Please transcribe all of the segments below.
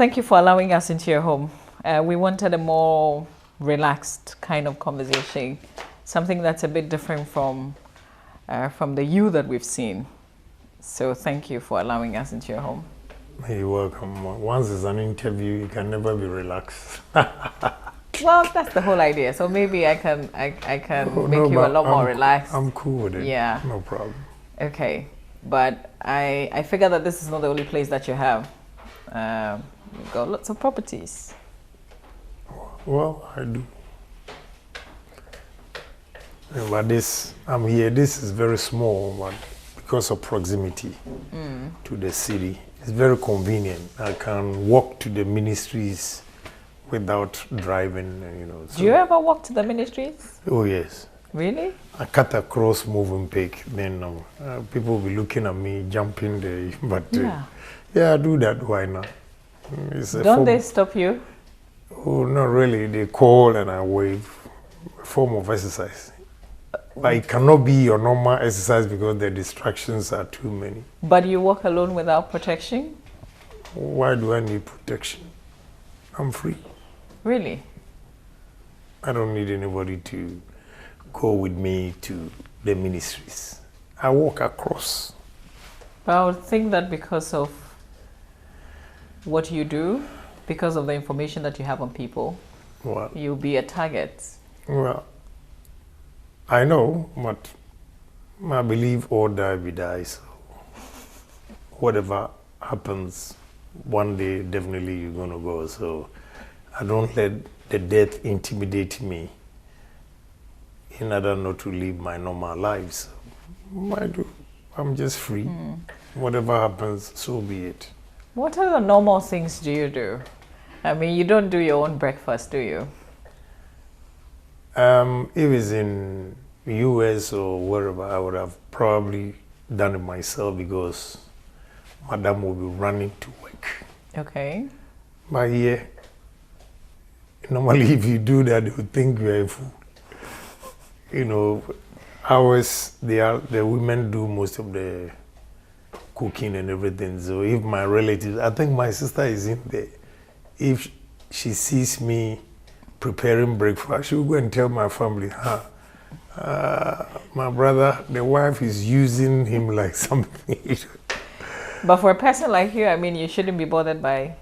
thank you for allowing us into your home. We wanted a more relaxed kind of conversation, something that's a bit different from the you that we've seen. So thank you for allowing us into your home. You're welcome. Once it's an interview, you can never be relaxed. Well, that's the whole idea. So maybe I can make you a lot more relaxed. I'm cool with it. Yeah. No problem. Okay. But I figure that this is not the only place that you have. You've got lots of properties. Well, I do. But I'm here. This is very small, but because of proximity to the city, it's very convenient. I can walk to the ministries without driving, So. Do you ever walk to the ministries? Oh, yes. Really? I cut across moving peak, then people will be looking at me, jumping there. But yeah, I do that. Why not? Don't they stop you? Oh, not really. They call and I wave. A form of exercise. But it cannot be your normal exercise because the distractions are too many. But you walk alone without protection? Why do I need protection? I'm free. Really? I don't need anybody to go with me to the ministries. I walk across. But I would think that because of what you do, because of the information that you have on people, you'll be a target. Well, I know, but I believe all die we die. So whatever happens, one day definitely you're going to go. So I don't let the death intimidate me in order not to live my normal life. So I'm just free. Whatever happens, so be it. What other normal things do you do? I mean, you don't do your own breakfast, do you? If it's in US or wherever, I would have probably done it myself because Madam will be running to work. Okay. But here, normally if you do that, they would think you are a fool. Ours, the women do most of the cooking and everything. So if my relatives, I think my sister is in there. If she sees me preparing breakfast, she will go and tell my family, my brother, the wife is using him like something. But for a person like you, I mean, you shouldn't be bothered by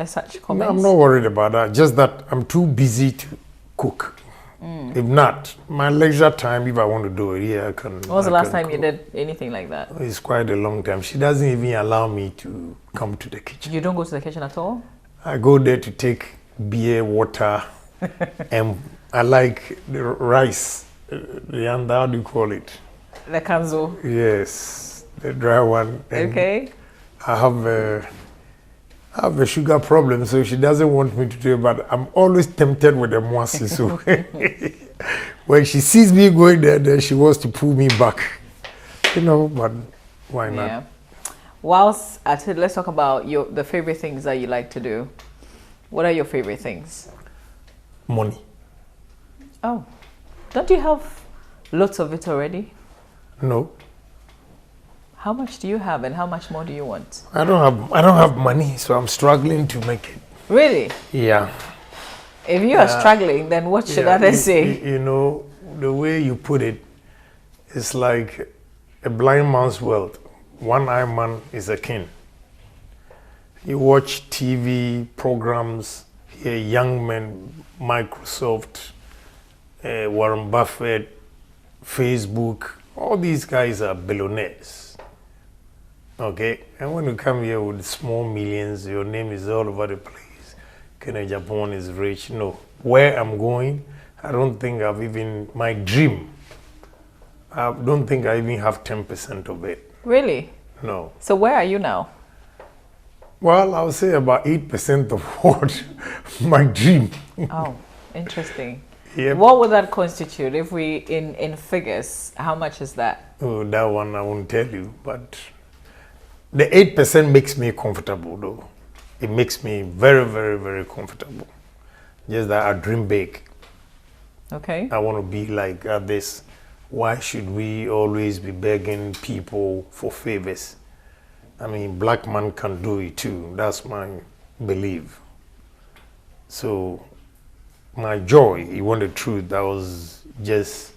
such comments. No, I'm not worried about that. Just that I'm too busy to cook. If not, my leisure time, if I want to do it, I can. When was the last time you did anything like that? It's quite a long time. She doesn't even allow me to come to the kitchen. You don't go to the kitchen at all? I go there to take beer, water, and I like the rice. How do you call it? The kanzo. Yes, the dry one. And okay. I have a sugar problem, so she doesn't want me to do it, but I'm always tempted with the moisi. So when she sees me going there, then she wants to pull me back. But why not? Yeah. Whilst at it, let's talk about the favorite things that you like to do. What are your favorite things? Money. Oh, don't you have lots of it already? No. How much do you have and how much more do you want? I don't have money, so I'm struggling to make it. Really? Yeah. If you are struggling, then what should others say? The way you put it, it's like a blind man's world. One-eyed man is a king. You watch TV programs, hear young men, Microsoft, Warren Buffett, Facebook, all these guys are billionaires. Okay, and when you come here with small millions, your name is all over the place. Agyapong is rich. No, where I'm going, I don't think my dream, I don't think I even have 10% of it. Really? No. So where are you now? Well, I would say about 8% of what my dream. Oh, interesting. Yep. What would that constitute if we, in figures, how much is that? Oh, that one I won't tell you, but the 8% makes me comfortable though. It makes me very, very, very comfortable. Just that I dream big. Okay. I want to be like this. Why should we always be begging people for favors? I mean, black man can do it too. That's my believe. So my joy, you want the truth, I was just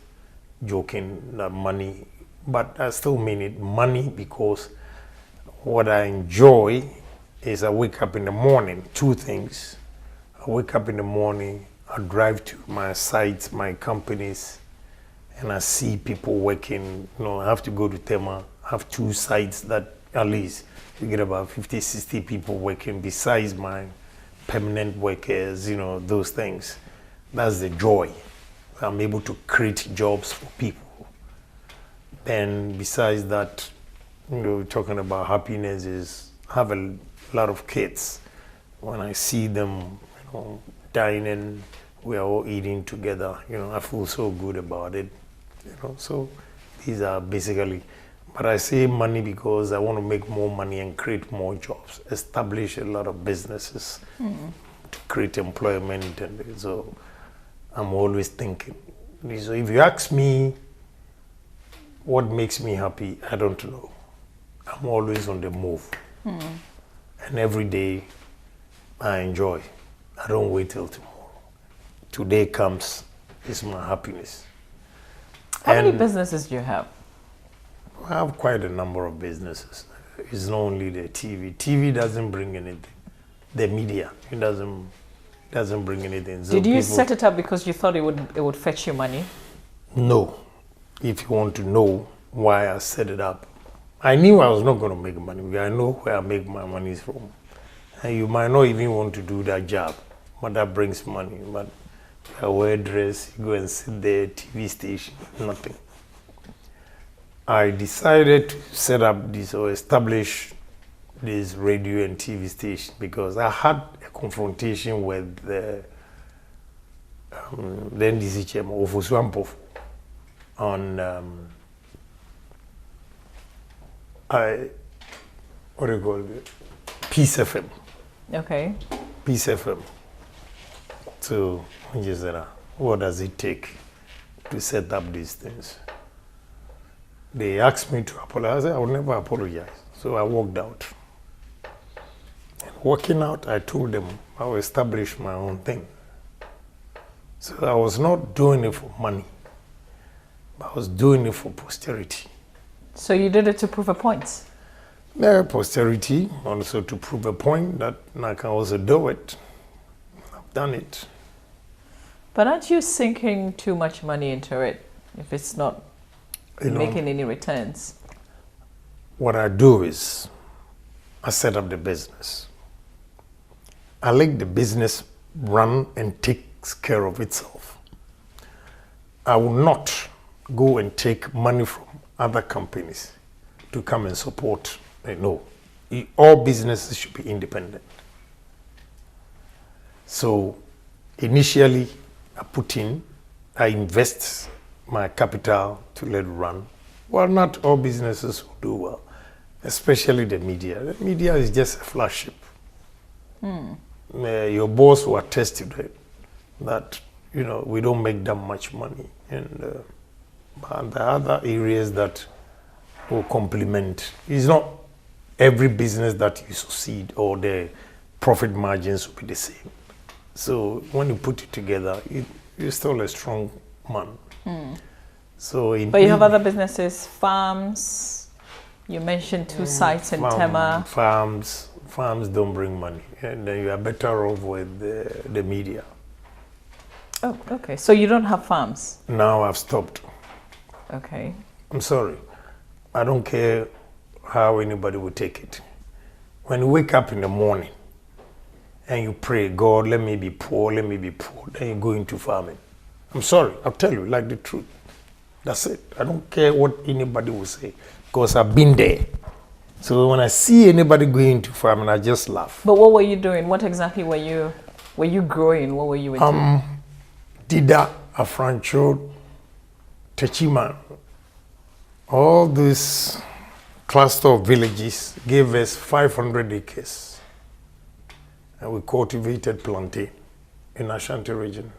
joking that money, but I still mean it, money, because what I enjoy is I wake up in the morning, two things. I wake up in the morning, I drive to my sites, my companies, and I see people working. I have to go to Tema, I have two sites that at least you get about 50, 60 people working besides my permanent workers, those things. That's the joy. I'm able to create jobs for people. Then besides that, talking about happiness is I have a lot of kids. When I see them, dining, we are all eating together, I feel so good about it, So these are basically, but I say money because I want to make more money and create more jobs, establish a lot of businesses to create employment, and so I'm always thinking. So if you ask me what makes me happy, I don't know. I'm always on the move. And every day I enjoy. I don't wait till tomorrow. Today comes, is my happiness. How many businesses do you have? I have quite a number of businesses. It's not only the TV. TV doesn't bring anything. The media, it doesn't bring anything. So did you set it up because you thought it would fetch you money? No. If you want to know why I set it up, I knew I was not going to make money because I know where I make my money from. And you might not even want to do that job, but that brings money. But I wear dress, you go and sit there, TV station, nothing. I decided to set up this or establish this radio and TV station because I had a confrontation with the NDC chairman, Ofosu on what do you call it? Peace FM. Okay. Peace FM. So I just said, what does it take to set up these things? They asked me to apologize. I said, I will never apologize. So I walked out. And walking out, I told them I will establish my own thing. So I was not doing it for money. I was doing it for posterity. So you did it to prove a point? Yeah, posterity, also to prove a point that I can also do it. I've done it. But aren't you sinking too much money into it if it's not making any returns? What I do is I set up the business. I let the business run and takes care of itself. I will not go and take money from other companies to come and support. No, all businesses should be independent. So initially I invest my capital to let it run. Well, not all businesses will do well, especially the media. The media is just a flagship. Your boss will attest to that, we don't make that much money. And the other areas that will complement, it's not every business that you succeed or the profit margins will be the same. So when you put it together, you're still a strong man. So but you have other businesses, farms. You mentioned two sites in Tema. Farms don't bring money, and then you are better off with the media. Oh, okay. So you don't have farms? Now I've stopped. Okay. I'm sorry. I don't care how anybody will take it. When you wake up in the morning and you pray, God, let me be poor, then you go into farming. I'm sorry, I'll tell you like the truth. That's it. I don't care what anybody will say because I've been there. So when I see anybody going into farming, I just laugh. But what were you doing? What exactly were you growing? What were you into? Dida, Afrancho, Techima, all this cluster of villages gave us 500 acres. And we cultivated plantain in Ashanti region,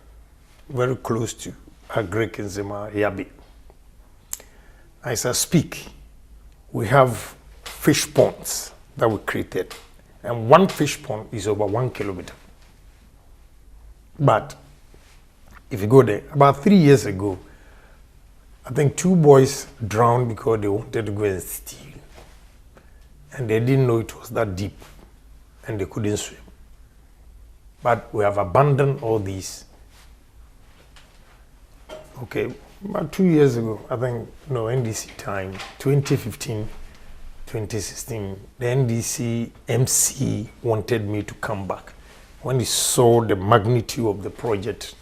very close to Agrek and Zema, Yabi. As I speak, we have fish ponds that we created And one fish pond is over 1 kilometer. But if you go there, about 3 years ago, I think 2 boys drowned because they wanted to go and steal. And they didn't know it was that deep and they couldn't swim. But we have abandoned all these. Okay, about 2 years ago, I think, no, NDC time, 2015, 2016, the NDC MC wanted me to come back. When he saw the magnitude of the project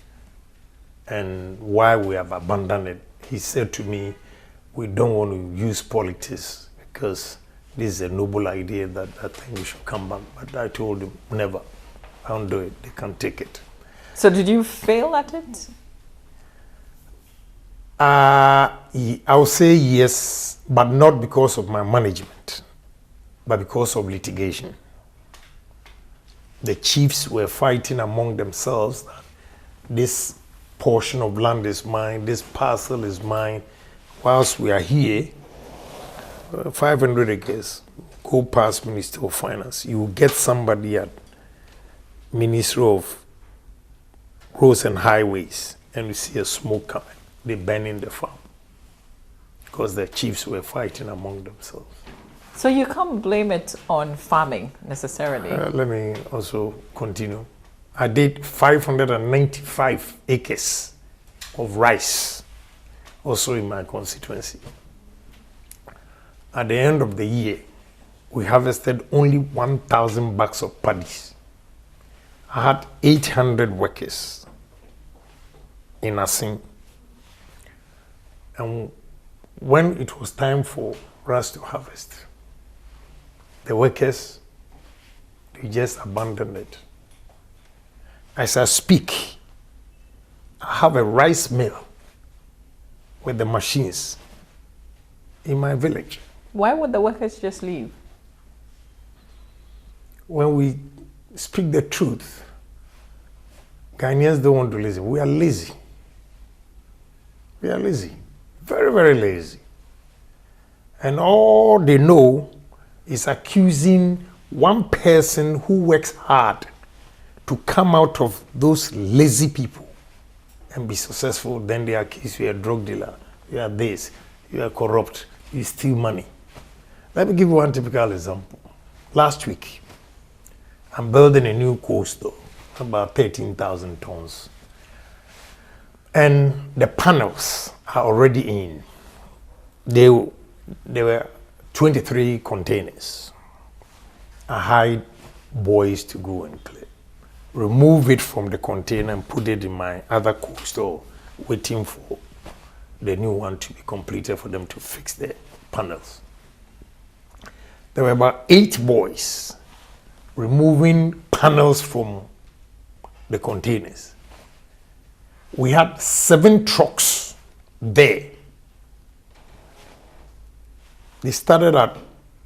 and why we have abandoned it, he said to me, we don't want to use politics because this is a noble idea that I think we should come back. But I told him, never. I don't do it. They can't take it. So did you fail at it? I would say yes, but not because of my management, but because of litigation. The chiefs were fighting among themselves that this portion of land is mine, this parcel is mine. Whilst we are here, 500 acres, go past Ministry of Finance. You will get somebody at Ministry of Roads and Highways and you see a smoke coming. They burning the farm because the chiefs were fighting among themselves. So you can't blame it on farming necessarily. Let me also continue. I did 595 acres of rice also in my constituency. At the end of the year, we harvested only 1,000 bags of paddies. I had 800 workers in Asin. And when it was time for us to harvest, the workers, they just abandoned it. As I speak, I have a rice mill with the machines in my village. Why would the workers just leave? When we speak the truth, Ghanaians don't want to listen. We are lazy. We are lazy. Very, very lazy. And all they know is accusing one person who works hard to come out of those lazy people and be successful. Then they accuse you are a drug dealer, you are this, you are corrupt, you steal money. Let me give you one typical example. Last week, I'm building a new coastal, about 13,000 tons. And the panels are already in. There were 23 containers. I hired boys to go and clear. Remove it from the container and put it in my other coastal, waiting for the new one to be completed for them to fix the panels. There were about 8 boys removing panels from the containers. We had 7 trucks there. They started at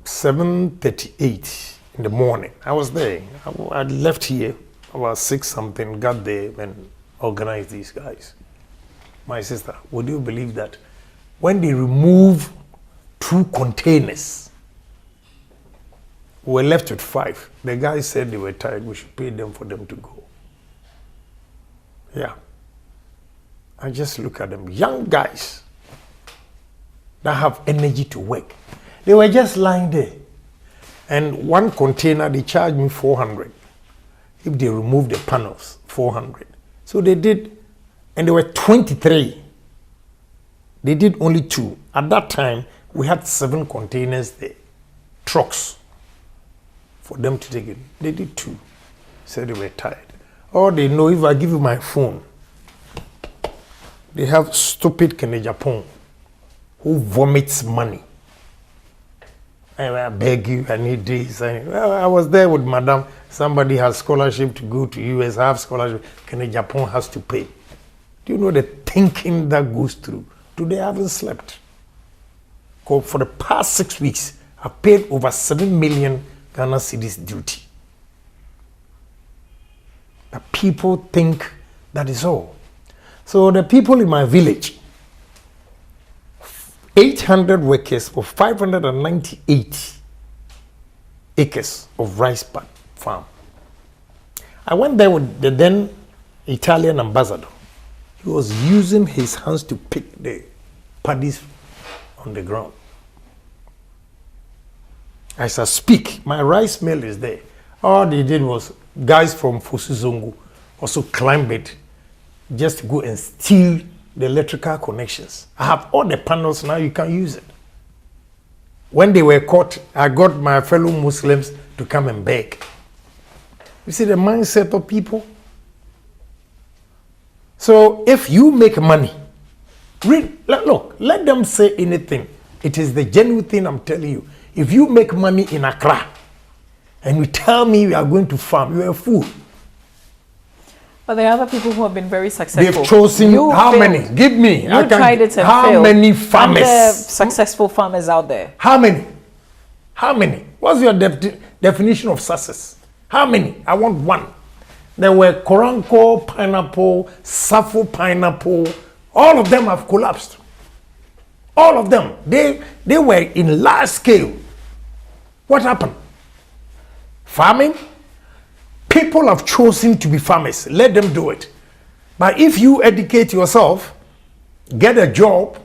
7:38 in the morning. I was there. I left here about 6 something, got there and organized these guys. My sister, would you believe that when they remove 2 containers, we were left with 5. The guys said they were tired. We should pay them for them to go. Yeah. I just look at them, young guys that have energy to work. They were just lying there. And one container, they charged me 400. If they remove the panels, 400. So they did, and there were 23. They did only 2. At that time, we had 7 containers there, trucks, for them to take it. They did 2. Said they were tired. Or they know if I give you my phone, they have stupid Agyapong who vomits money. I beg you, I need this. I was there with Madam. Somebody has scholarship to go to US, I have scholarship. Agyapong has to pay. Do you know the thinking that goes through? Today I haven't slept. For the past 6 weeks, I've paid over 7 million Ghana cedis duty. But people think that is all. So the people in my village, 800 workers for 598, acres of rice farm. I went there with the then Italian ambassador. He was using his hands to pick the paddies on the ground. As I speak, my rice mill is there. All they did was guys from Fusuzongo also climbed it just to go and steal the electrical connections. I have all the panels now, you can use it. When they were caught, I got my fellow Muslims to come and beg. You see the mindset of people? So if you make money, look, let them say anything. It is the genuine thing I'm telling you. If you make money in Accra and you tell me you are going to farm, you are a fool. But there are other people who have been very successful. They've chosen how many? Give me. You tried it and how failed. many farmers? Are there successful farmers out there? How many? How many? What's your definition of success? How many? I want one. There were Koranko pineapple, Safo pineapple. All of them have collapsed. All of them. They were in large scale. What happened? Farming? People have chosen to be farmers. Let them do it. But if you educate yourself, get a job,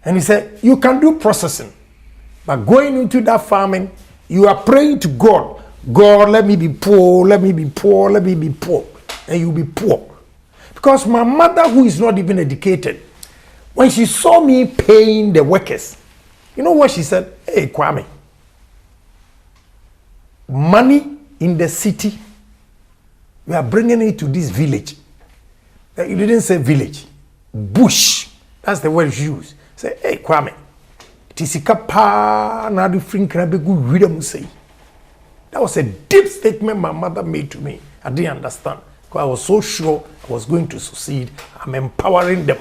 and you say, you can do processing. But going into that farming, you are praying to God. God, let me be poor, let me be poor, let me be poor. And you'll be poor. Because my mother, who is not even educated, when she saw me paying the workers, you know what she said? Hey, Kwame, money in the city, we are bringing it to this village. You didn't say village. Bush. That's the word you use. Say, hey, Kwame, tisika pa na du fring krabe gu read mu say. That was a deep statement my mother made to me. I didn't understand. Because I was so sure I was going to succeed. I'm empowering them.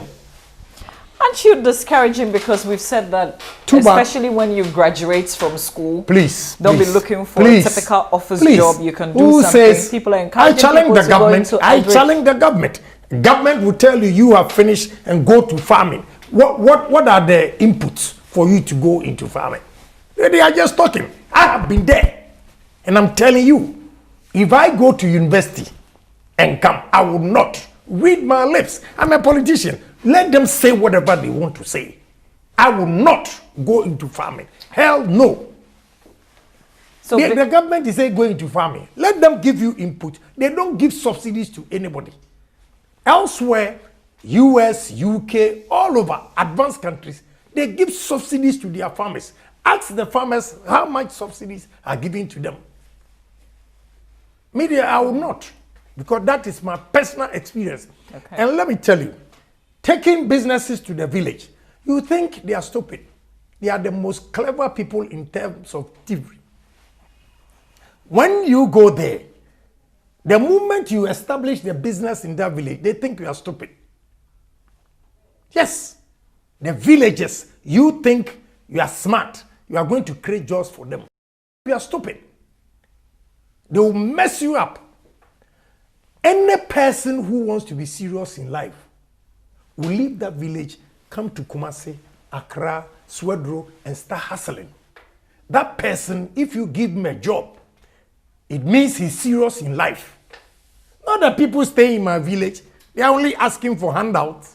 Aren't you discouraging because we've said that, especially when you graduate from school, don't be looking for a typical office job. You can do something. Says, people are encouraging I challenge people the government. I challenge the government. Government will tell you you have finished and go to farming. What are the inputs for you to go into farming? They are just talking. I have been there. And I'm telling you, if I go to university and come, I will not read my lips. I'm a politician. Let them say whatever they want to say. I will not go into farming. Hell no. So the government is saying going into farming. Let them give you input. They don't give subsidies to anybody. Elsewhere, US, UK, all over advanced countries, they give subsidies to their farmers. Ask the farmers how much subsidies are given to them. Media, I will not, because that is my personal experience. Okay. And let me tell you, taking businesses to the village, you think they are stupid. They are the most clever people in terms of theory. When you go there, the moment you establish the business in that village, they think you are stupid. Yes, the villagers, you think you are smart. You are going to create jobs for them. You are stupid. They will mess you up. Any person who wants to be serious in life will leave that village, come to Kumasi, Accra, Swedro, and start hustling. That person, if you give him a job, it means he's serious in life. Not that people stay in my village, they are only asking for handouts.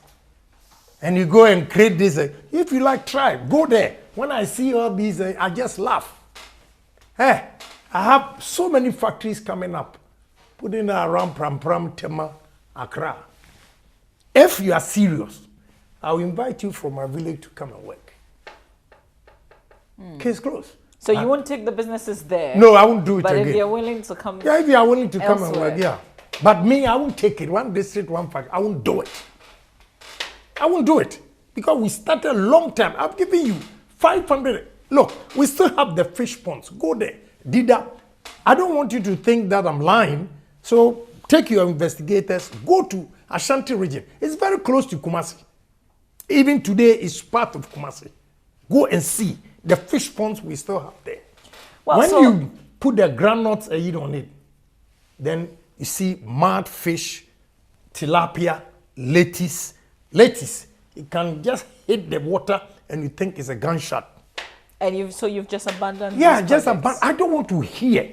And you go and create this. If you like, try, go there. When I see all these, I just laugh. Hey, I have so many factories coming up, putting around Pram, Tema, Accra. If you are serious, I will invite you from my village to come and work. Case closed. So you won't take the businesses there? No, I won't do it but again. But if you're willing to come if you are willing to come elsewhere. and work, yeah. But me, I won't take it. One district, one factory. I won't do it. I won't do it. Because we started a long time. I've given you 500. Look, we still have the fish ponds. Go there. Did that. I don't want you to think that I'm lying. So take your investigators. Go to Ashanti region. It's very close to Kumasi. Even today, it's part of Kumasi. Go and see the fish ponds we still have there. Well, when you put the groundnuts on it, then you see mud fish, tilapia, lettuce. Lettuce, it can just hit the water and you think it's a gunshot. And you've just abandoned. Yeah, these just projects? I don't want to hear.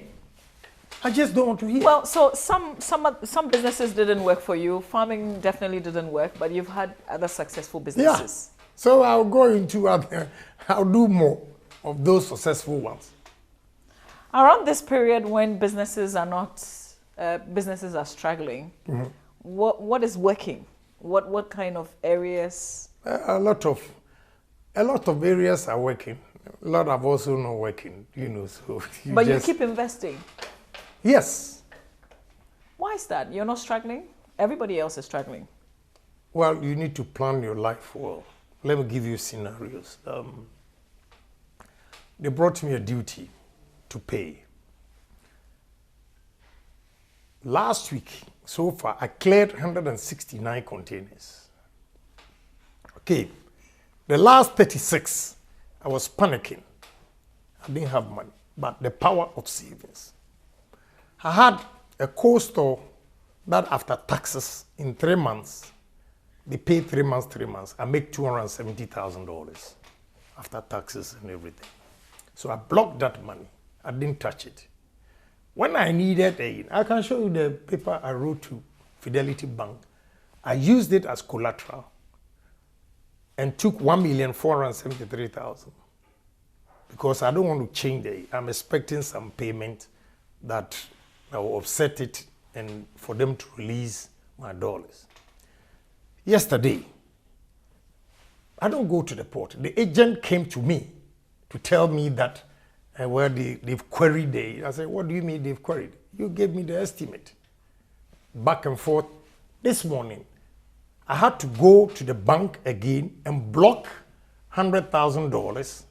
I just don't want to hear. Well, so some businesses didn't work for you. Farming definitely didn't work, but you've had other successful businesses. Yeah. So I'll go into other, I'll do more of those successful ones. Around this period when businesses are struggling, what is working? What kind of areas? A lot of areas are working. A lot are also not working, so But you keep investing. Yes. Why is that? You're not struggling? Everybody else is struggling. Well, you need to plan your life well. Let me give you scenarios. They brought me a duty to pay. Last week, so far, I cleared 169 containers. Okay. The last 36, I was panicking. I didn't have money, but the power of savings. I had a co-store that after taxes in 3 months, they pay 3 months, I make $270,000 after taxes and everything. So I blocked that money. I didn't touch it. When I needed I can show you the paper I wrote to Fidelity Bank. I used it as collateral and took 1,473,000 because I don't want to change it. I'm expecting some payment that I will offset it and for them to release my dollars. Yesterday, I don't go to the port. The agent came to me to tell me that they've queried it. I said, what do you mean they've queried? You gave me the estimate. Back and forth. This morning, I had to go to the bank again and block $100,000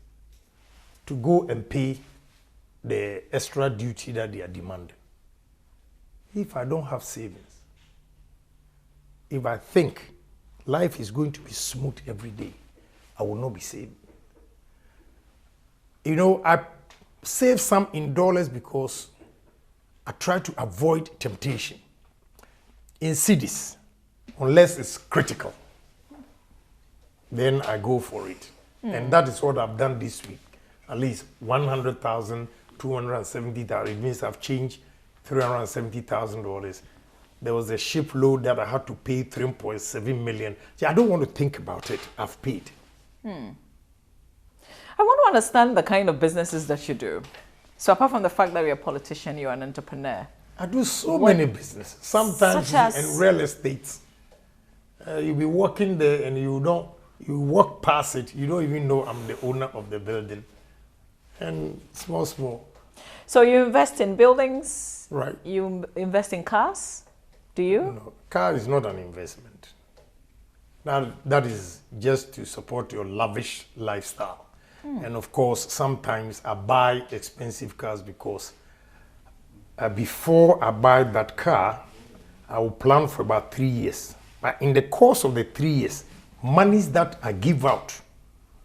to go and pay the extra duty that they are demanding. If I don't have savings, if I think life is going to be smooth every day, I will not be saving. I save some in dollars because I try to avoid temptation in cities, unless it's critical. Then I go for it. And that is what I've done this week. At least 100,000, 270,000. It means I've changed $370,000. There was a shipload that I had to pay 3.7 million. I don't want to think about it. I've paid. I want to understand the kind of businesses that you do. So apart from the fact that you're a politician, you're an entrepreneur. I do so many businesses. Sometimes in real estate, you'll be working there and you walk past it. You don't even know I'm the owner of the building. And small. So you invest in buildings? Right. You invest in cars? Do you? No, car is not an investment. That is just to support your lavish lifestyle. And of course, sometimes I buy expensive cars because before I buy that car, I will plan for about 3 years. But in the course of the 3 years, monies that I give out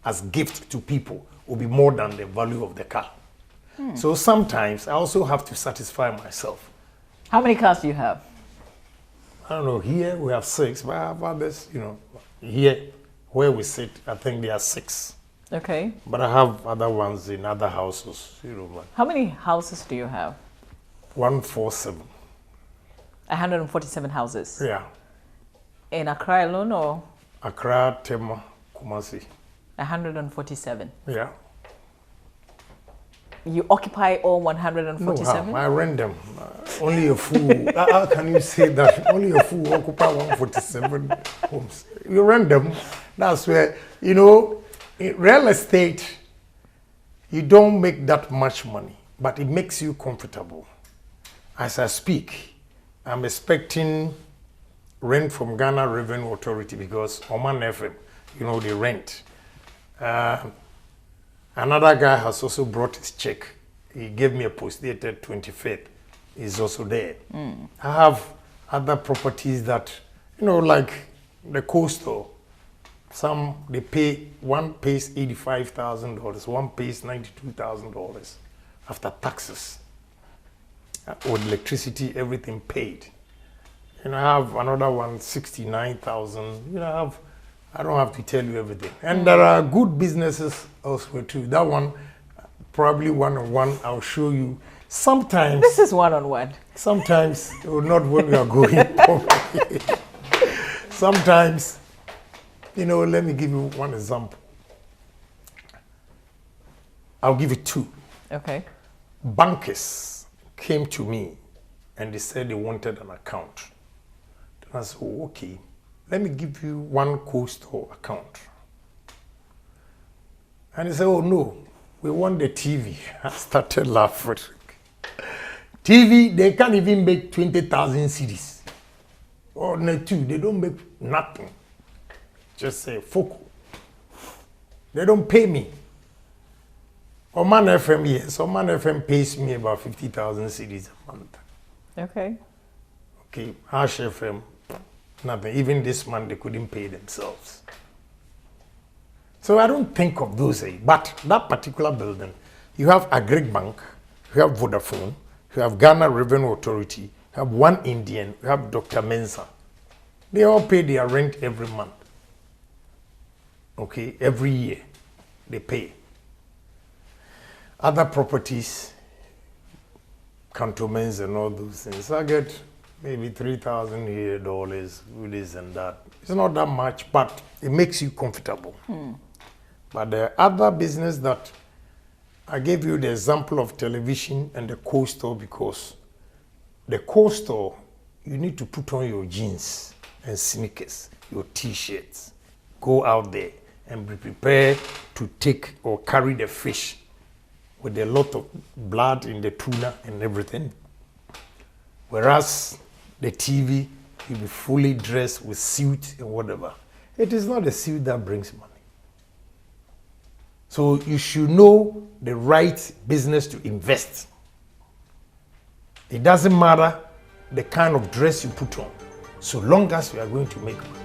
as gift to people will be more than the value of the car. So sometimes I also have to satisfy myself. How many cars do you have? I don't know, here we have 6, but I have others, here where we sit, I think there are 6. Okay. But I have other ones in other houses, How many houses do you have? 147. 147 houses? Yeah. In Accra alone or? Accra, Tema, Kumasi. 147. Yeah. You occupy all 147? No, I rent them. Only a fool. How can you say that? Only a fool occupy 147 homes. You rent them. That's where, in real estate, you don't make that much money, but it makes you comfortable. As I speak, I'm expecting rent from Ghana Revenue Authority because Oman FM, they rent. Another guy has also brought his check. He gave me a post dated 25th. He's also there. I have other properties that, like the coastal. Some one pays $85,000, one pays $92,000 after taxes. With electricity, everything paid. I have another one, 69,000. I have I don't have to tell you everything. And there are good businesses elsewhere too. That one, probably one-on-one, I'll show you. Sometimes. This is one-on-one. Sometimes, not when we are going. Sometimes, let me give you one example. I'll give you two. Okay. Bankers came to me and they said they wanted an account. Then I said, oh, okay, let me give you one coastal account. And they said, oh no, we want the TV. I started laughing. TV, they can't even make 20,000 CDs. Or no, two, they don't make nothing. Just say, focal. They don't pay me. Oman FM, yes. Oman FM pays me about 50,000 CDs a month. Okay. Okay, Ash FM, nothing. Even this month, they couldn't pay themselves. So I don't think of those, but that particular building, you have Agric Bank, you have Vodafone, you have Ghana Revenue Authority, you have One Indian, you have Dr. Mensa. They all pay their rent every month. Okay, every year they pay. Other properties, cantonments and all those things, I get maybe $3,000 here, with this and that. It's not that much, but it makes you comfortable. But the other business that I gave you the example of television and the coastal, because the coastal, you need to put on your jeans and sneakers, your t-shirts, go out there and be prepared to take or carry the fish with a lot of blood in the tuna and everything. Whereas the TV, you'll be fully dressed with suit and whatever. It is not the suit that brings money. So you should know the right business to invest. It doesn't matter the kind of dress you put on, so long as you are going to make money.